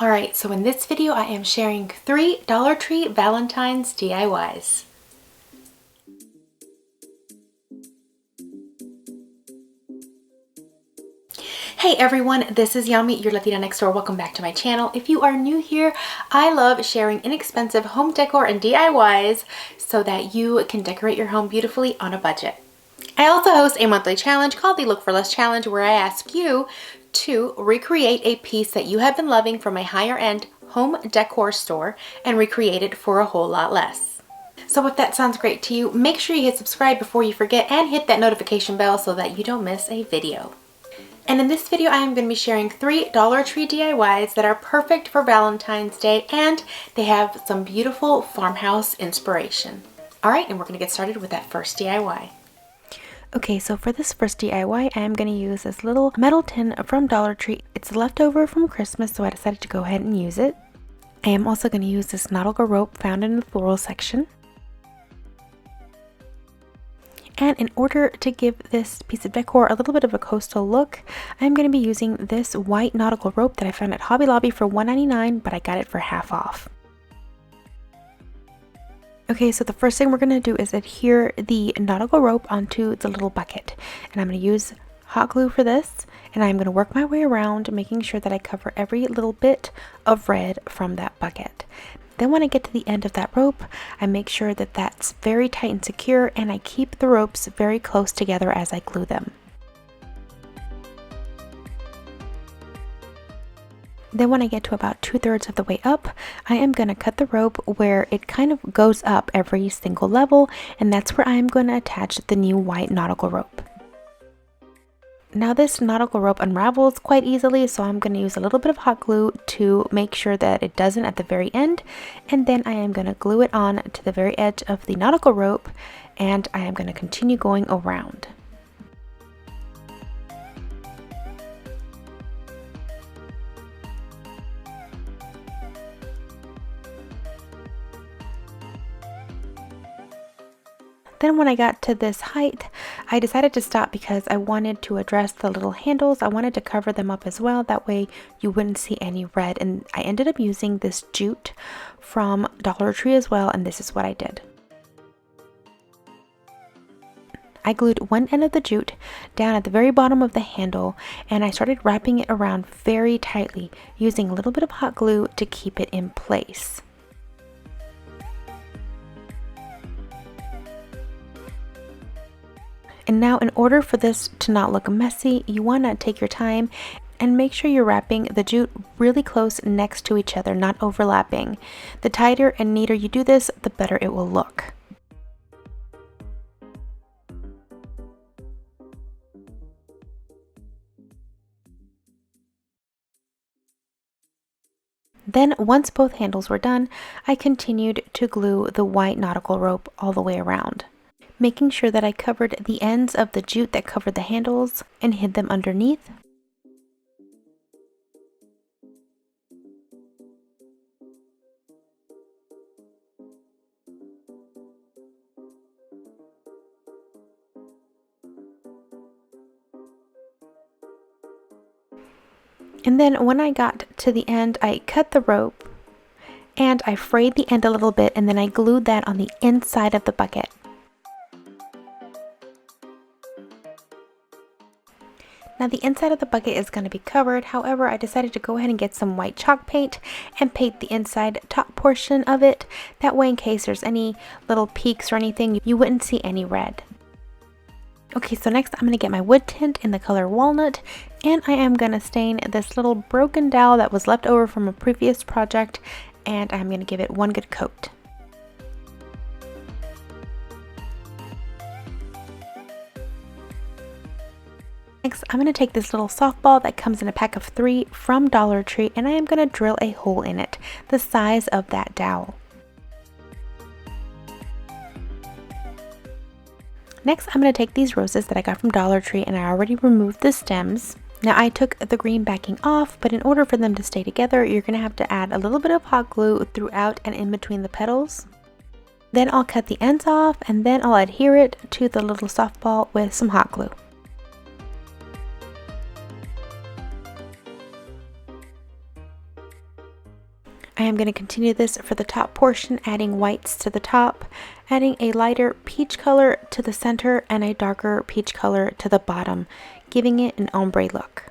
Alright, so in this video I am sharing 3 Dollar Tree Valentines DIYs. Hey everyone, this is Yami, your Latina next door. Welcome back to my channel. If you are new here, I love sharing inexpensive home decor and DIYs so that you can decorate your home beautifully on a budget. I also host a monthly challenge called the Look for Less Challenge, where I ask you to recreate a piece that you have been loving from a higher end home decor store and recreate it for a whole lot less. So if that sounds great to you, make sure you hit subscribe before you forget and hit that notification bell so that you don't miss a video. And in this video, I am going to be sharing 3 Dollar Tree DIYs that are perfect for Valentine's Day, and they have some beautiful farmhouse inspiration. Alright, and we're going to get started with that first DIY. Okay, so for this first DIY, I am going to use this little metal tin from Dollar Tree. It's leftover from Christmas, so I decided to go ahead and use it. I am also going to use this nautical rope found in the floral section. And in order to give this piece of decor a little bit of a coastal look, I'm going to be using this white nautical rope that I found at Hobby Lobby for $1.99, but I got it for half off. Okay, so the first thing we're going to do is adhere the nautical rope onto the little bucket. And I'm going to use hot glue for this, and I'm going to work my way around, making sure that I cover every little bit of red from that bucket. Then when I get to the end of that rope, I make sure that that's very tight and secure, and I keep the ropes very close together as I glue them. Then when I get to about 2/3 of the way up, I am going to cut the rope where it kind of goes up every single level, and that's where I am going to attach the new white nautical rope. Now this nautical rope unravels quite easily, so I'm going to use a little bit of hot glue to make sure that it doesn't at the very end, and then I am going to glue it on to the very edge of the nautical rope, and I am going to continue going around. Then when I got to this height, I decided to stop because I wanted to address the little handles. I wanted to cover them up as well, that way you wouldn't see any red. And I ended up using this jute from Dollar Tree as well, and this is what I did. I glued one end of the jute down at the very bottom of the handle, and I started wrapping it around very tightly, using a little bit of hot glue to keep it in place. And now, in order for this to not look messy, you want to take your time and make sure you're wrapping the jute really close next to each other, not overlapping. The tighter and neater you do this, the better it will look. Then, once both handles were done, I continued to glue the white nautical rope all the way around, making sure that I covered the ends of the jute that covered the handles and hid them underneath. And then when I got to the end, I cut the rope and I frayed the end a little bit, and then I glued that on the inside of the bucket. Now the inside of the bucket is going to be covered, however I decided to go ahead and get some white chalk paint and paint the inside top portion of it. That way, in case there's any little peaks or anything, you wouldn't see any red. Okay, so next I'm going to get my wood tint in the color walnut, and I am going to stain this little broken dowel that was left over from a previous project, and I'm going to give it one good coat. Next, I'm going to take this little softball that comes in a pack of 3 from Dollar Tree, and I am going to drill a hole in it, the size of that dowel. Next, I'm going to take these roses that I got from Dollar Tree, and I already removed the stems. Now I took the green backing off, but in order for them to stay together, you're going to have to add a little bit of hot glue throughout and in between the petals. Then I'll cut the ends off, and then I'll adhere it to the little softball with some hot glue. I am going to continue this for the top portion, adding whites to the top, adding a lighter peach color to the center and a darker peach color to the bottom, giving it an ombre look.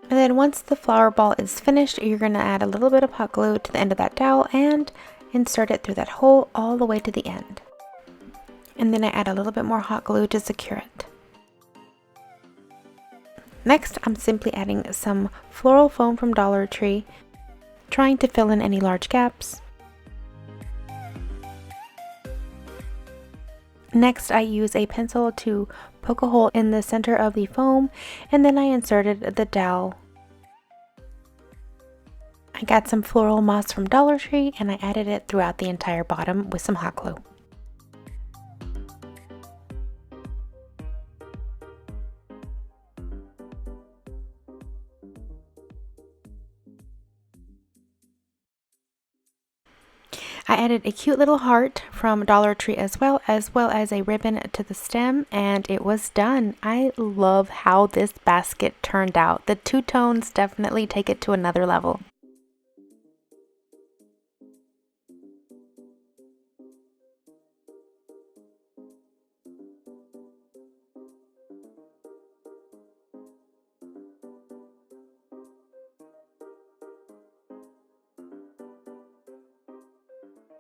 And then once the flower ball is finished, you're going to add a little bit of hot glue to the end of that dowel and insert it through that hole all the way to the end. And then I add a little bit more hot glue to secure it. Next, I'm simply adding some floral foam from Dollar Tree, trying to fill in any large gaps. Next, I use a pencil to poke a hole in the center of the foam, and then I inserted the dowel. I got some floral moss from Dollar Tree and I added it throughout the entire bottom with some hot glue. I added a cute little heart from Dollar Tree as well as a ribbon to the stem, and it was done. I love how this basket turned out. The two tones definitely take it to another level.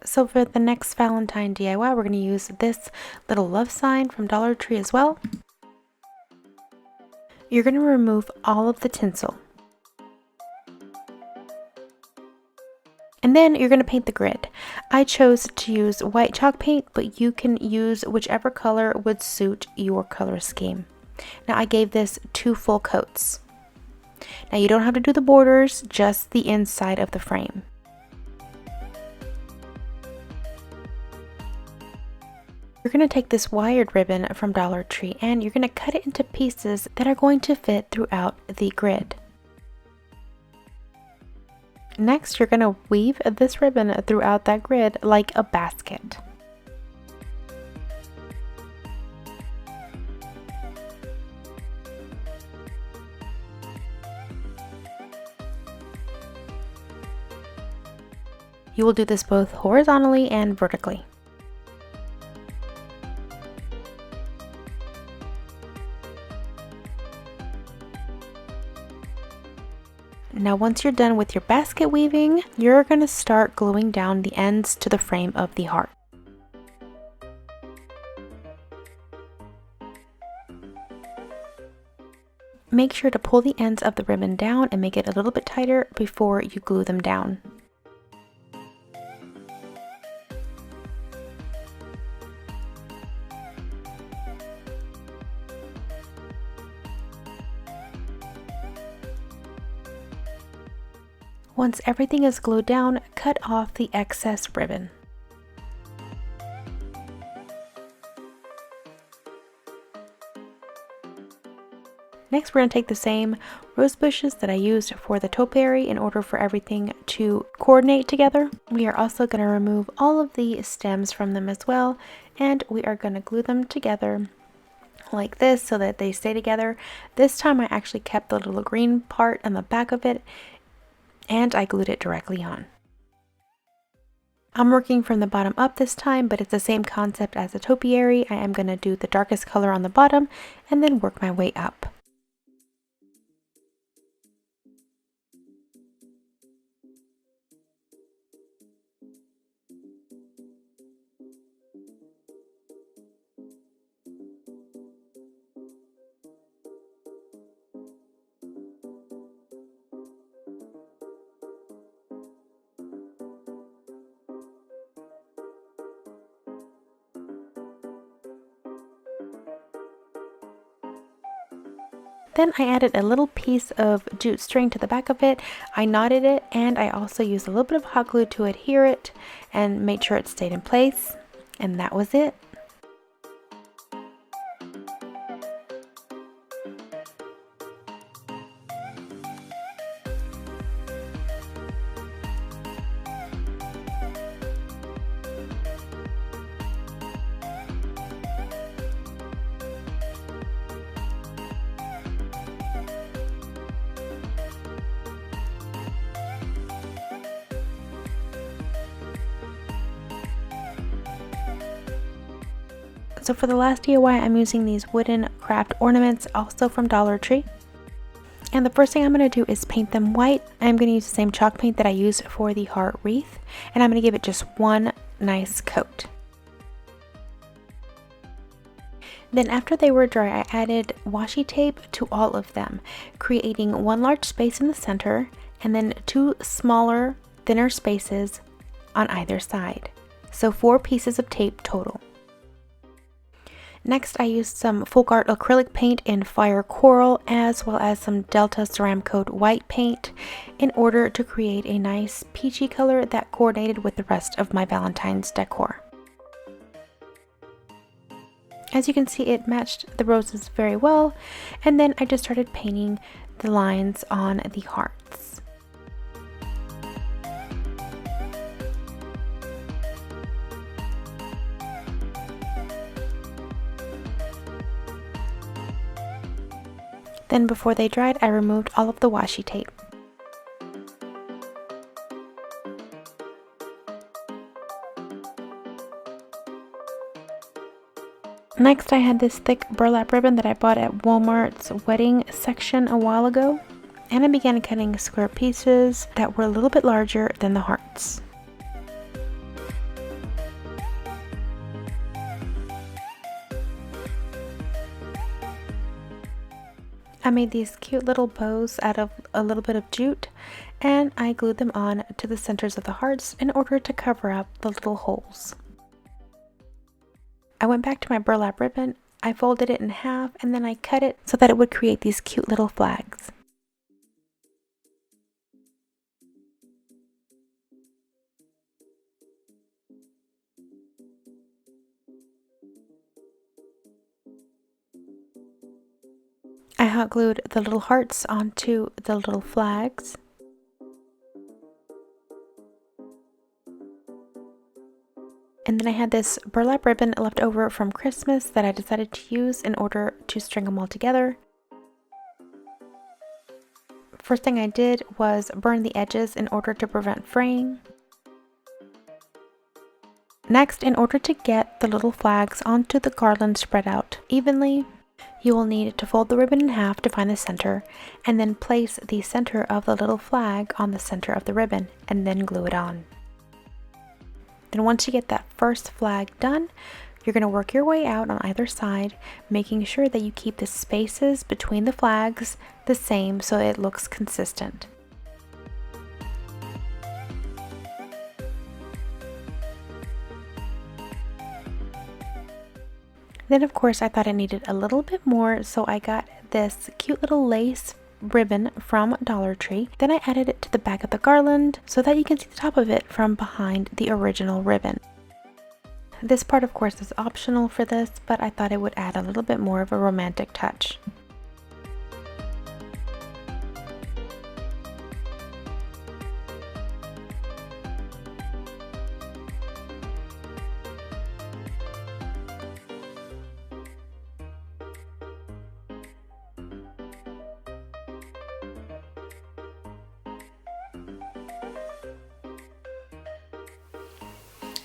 So for the next Valentine DIY, we're going to use this little love sign from Dollar Tree as well. You're going to remove all of the tinsel. And then you're going to paint the grid. I chose to use white chalk paint, but you can use whichever color would suit your color scheme. Now I gave this 2 full coats. Now you don't have to do the borders, just the inside of the frame. You're going to take this wired ribbon from Dollar Tree and you're going to cut it into pieces that are going to fit throughout the grid. Next, you're going to weave this ribbon throughout that grid like a basket. You will do this both horizontally and vertically. Now once you're done with your basket weaving, you're going to start gluing down the ends to the frame of the heart. Make sure to pull the ends of the ribbon down and make it a little bit tighter before you glue them down. Once everything is glued down, cut off the excess ribbon. Next, we're going to take the same rose bushes that I used for the topiary in order for everything to coordinate together. We are also going to remove all of the stems from them as well, and we are going to glue them together like this so that they stay together. This time I actually kept the little green part on the back of it, and I glued it directly on. I'm working from the bottom up this time, but it's the same concept as the topiary. I am going to do the darkest color on the bottom and then work my way up. Then I added a little piece of jute string to the back of it. I knotted it, and I also used a little bit of hot glue to adhere it and made sure it stayed in place. And that was it. So for the last DIY, I'm using these wooden craft ornaments, also from Dollar Tree. And the first thing I'm going to do is paint them white. I'm going to use the same chalk paint that I used for the heart wreath, and I'm going to give it just one nice coat. Then after they were dry, I added washi tape to all of them, creating one large space in the center and then two smaller, thinner spaces on either side. So 4 pieces of tape total. Next, I used some folk art acrylic paint in fire coral as well as some Delta Ceramcoat white paint in order to create a nice peachy color that coordinated with the rest of my Valentine's decor. As you can see, it matched the roses very well, and then I just started painting the lines on the hearts. Then before they dried, I removed all of the washi tape. Next, I had this thick burlap ribbon that I bought at Walmart's wedding section a while ago, and I began cutting square pieces that were a little bit larger than the hearts. I made these cute little bows out of a little bit of jute, and I glued them on to the centers of the hearts in order to cover up the little holes. I went back to my burlap ribbon, I folded it in half, and then I cut it so that it would create these cute little flags. I hot glued the little hearts onto the little flags. And then I had this burlap ribbon left over from Christmas that I decided to use in order to string them all together. First thing I did was burn the edges in order to prevent fraying. Next, in order to get the little flags onto the garland spread out evenly, you will need to fold the ribbon in half to find the center, and then place the center of the little flag on the center of the ribbon, and then glue it on. Then once you get that first flag done, you're going to work your way out on either side, making sure that you keep the spaces between the flags the same so it looks consistent. Then of course I thought I needed a little bit more, so I got this cute little lace ribbon from Dollar Tree. Then I added it to the back of the garland so that you can see the top of it from behind the original ribbon. This part of course is optional for this, but I thought it would add a little bit more of a romantic touch.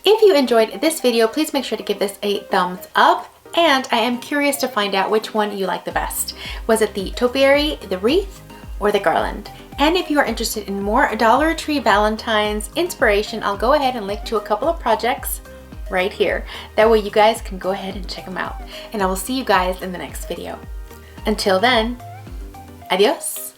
If you enjoyed this video, please make sure to give this a thumbs up, and I am curious to find out which one you like the best. Was it the topiary, the wreath, or the garland? And if you are interested in more Dollar Tree Valentines inspiration, I'll go ahead and link to a couple of projects right here. That way you guys can go ahead and check them out. And I will see you guys in the next video. Until then, adios.